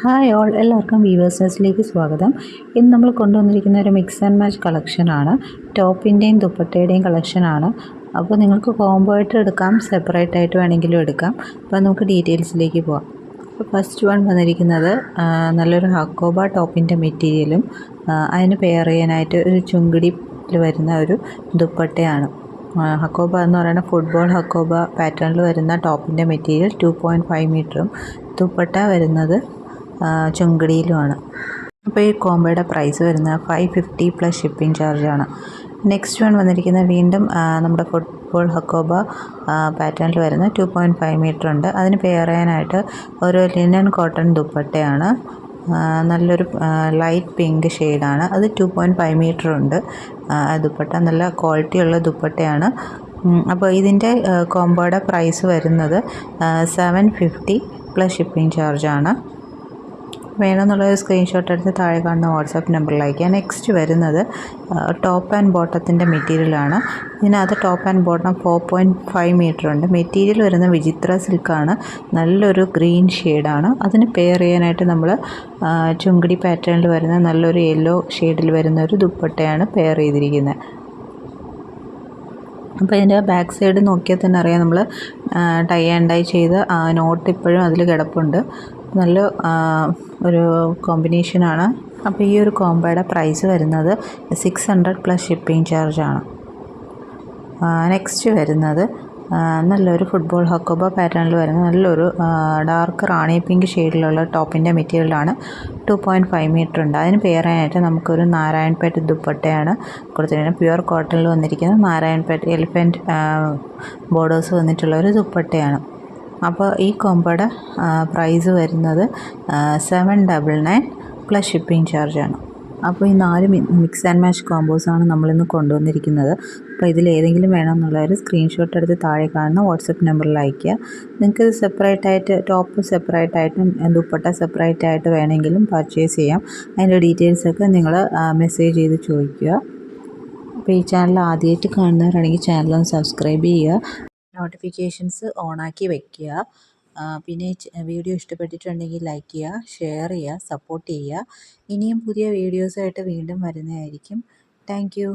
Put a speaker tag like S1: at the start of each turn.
S1: Hi all, എല്ലാവർക്കും വീവേഴ്സസിലേക്ക് സ്വാഗതം. ഇന്ന് നമ്മൾ കൊണ്ടുവന്നിരിക്കുന്ന ഒരു മിക്സ് ആൻഡ് മാച്ച് കളക്ഷനാണ്. ടോപ്പിൻ്റെയും ദുപ്പട്ടയുടെയും കളക്ഷനാണ്. അപ്പോൾ നിങ്ങൾക്ക് കോംബോ ആയിട്ട് എടുക്കാം, സെപ്പറേറ്റ് ആയിട്ട് വേണമെങ്കിലും എടുക്കാം. അപ്പോൾ നമുക്ക് ഡീറ്റെയിൽസിലേക്ക് പോവാം. അപ്പോൾ ഫസ്റ്റ് വൺ വന്നിരിക്കുന്നത് നല്ലൊരു ഹക്കോബ ടോപ്പിൻ്റെ മെറ്റീരിയലും അതിന് പെയർ ചെയ്യാനായിട്ട് ഒരു ചുങ്കിടിയിൽ വരുന്ന ഒരു ദുപ്പട്ടയാണ്. ഹക്കോബ എന്ന് പറയുന്ന ഫുട്ബോൾ ഹക്കോബ പാറ്റേണിൽ വരുന്ന ടോപ്പിൻ്റെ മെറ്റീരിയൽ 2.5 മീറ്ററും ദുപ്പട്ട വരുന്നത് ചുങ്കിടിയിലുമാണ്. അപ്പോൾ ഈ കോംബോയുടെ പ്രൈസ് വരുന്നത് 550 പ്ലസ് ഷിപ്പിംഗ് ചാർജാണ്. നെക്സ്റ്റ് വൺ വന്നിരിക്കുന്നത് വീണ്ടും നമ്മുടെ ഫുട്ബോൾ ഹക്കോബ പാറ്റേണിൽ വരുന്ന 2.5 മീറ്റർ ഉണ്ട്. അതിന് പെയർ ചെയ്യാനായിട്ട് ഒരു ലിനൻ കോട്ടൺ ദുപ്പട്ടയാണ്. നല്ലൊരു ലൈറ്റ് പിങ്ക് ഷെയ്ഡാണ്. അത് 2.5 മീറ്റർ ഉണ്ട്. ദുപ്പട്ട നല്ല ക്വാളിറ്റിയുള്ള ദുപ്പട്ടയാണ്. അപ്പോൾ ഇതിൻ്റെ കോംബോയുടെ പ്രൈസ് വരുന്നത് 750 പ്ലസ് ഷിപ്പിംഗ് ചാർജാണ്. വേണമെന്നുള്ളൊരു സ്ക്രീൻഷോട്ട് എടുത്ത് താഴെ കാണുന്ന വാട്സാപ്പ് നമ്പറിൽ അയക്കുക. നെക്സ്റ്റ് വരുന്നത് ടോപ്പ് ആൻഡ് ബോട്ടത്തിൻ്റെ മെറ്റീരിയലാണ്. ഇതിനകത്ത് ടോപ്പ് ആൻഡ് ബോട്ടം 4.5 മീറ്റർ ഉണ്ട്. മെറ്റീരിയൽ വരുന്ന വിചിത്ര സിൽക്കാണ്. നല്ലൊരു ഗ്രീൻ ഷെയ്ഡാണ്. അതിന് പെയർ ചെയ്യാനായിട്ട് നമ്മൾ ചുങ്കിടി പാറ്റേണിൽ വരുന്ന നല്ലൊരു യെല്ലോ ഷെയ്ഡിൽ വരുന്ന ഒരു ദുപ്പട്ടയാണ് പെയർ ചെയ്തിരിക്കുന്നത്. അപ്പോൾ ഇതിൻ്റെ ബാക്ക് സൈഡ് നോക്കിയാൽ തന്നെ അറിയാം, നമ്മൾ ടൈ ആൻഡ് ഡൈ ചെയ്ത് നോട്ട് ഇപ്പോഴും അതിൽ കിടപ്പുണ്ട്. നല്ല ഒരു കോമ്പിനേഷനാണ്. അപ്പോൾ ഈ ഒരു കോംബോയുടെ പ്രൈസ് വരുന്നത് 600 പ്ലസ് ഷിപ്പിംഗ് ചാർജാണ്. നെക്സ്റ്റ് വരുന്നത് നല്ലൊരു ഫുട്ബോൾ ഹക്കോബ പാറ്റേണിൽ വരുന്ന നല്ലൊരു ഡാർക്ക് റാണി പിങ്ക് ഷെയ്ഡിലുള്ള ടോപ്പിൻ്റെ മെറ്റീരിയലാണ്. 2.5 മീറ്റർ ഉണ്ട്. അതിന് പെയർ ചെയ്യാനായിട്ട് നമുക്കൊരു നാരായൺപേട്ട് ദുപ്പട്ടയാണ് കൊടുത്തിരിക്കുന്നത്. പ്യുവർ കോട്ടണിൽ വന്നിരിക്കുന്ന നാരായൺപേട്ട് എലിഫൻറ്റ് ബോർഡേഴ്സ് വന്നിട്ടുള്ള ഒരു ദുപ്പട്ടയാണ്. അപ്പോൾ ഈ കോംബോയുടെ പ്രൈസ് വരുന്നത് 799 പ്ലസ് ഷിപ്പിംഗ് ചാർജാണ്. അപ്പോൾ ഈ 4 മിക്സ് ആൻഡ് മാച്ച് കോംബോസാണ് നമ്മളിന്ന് കൊണ്ടുവന്നിരിക്കുന്നത്. അപ്പോൾ ഇതിലേതെങ്കിലും വേണമെന്നുള്ളവർ സ്ക്രീൻഷോട്ട് എടുത്ത് താഴെ കാണുന്ന വാട്സപ്പ് നമ്പറിൽ അയയ്ക്കുക. നിങ്ങൾക്ക് ഇത് സെപ്പറേറ്റായിട്ട് ടോപ്പ് സെപ്പറേറ്റായിട്ടും ദുപ്പട്ട സെപ്പറേറ്റായിട്ട് വേണമെങ്കിലും പർച്ചേസ് ചെയ്യാം. അതിൻ്റെ ഡീറ്റെയിൽസൊക്കെ നിങ്ങൾ മെസ്സേജ് ചെയ്ത് ചോദിക്കുക. അപ്പോൾ ഈ ചാനൽ ആദ്യമായിട്ട് കാണുന്നവരാണെങ്കിൽ ചാനലൊന്ന് സബ്സ്ക്രൈബ് ചെയ്യുക, നോട്ടിഫിക്കേഷൻസ് ഓണാക്കി വയ്ക്കുക. പിന്നെ വീഡിയോ ഇഷ്ടപ്പെട്ടിട്ടുണ്ടെങ്കിൽ ലൈക്ക് ചെയ്യുക, ഷെയർ ചെയ്യുക, സപ്പോർട്ട് ചെയ്യുക. ഇനിയും പുതിയ വീഡിയോസായിട്ട് വീണ്ടും വരുന്നതായിരിക്കും. Thank you.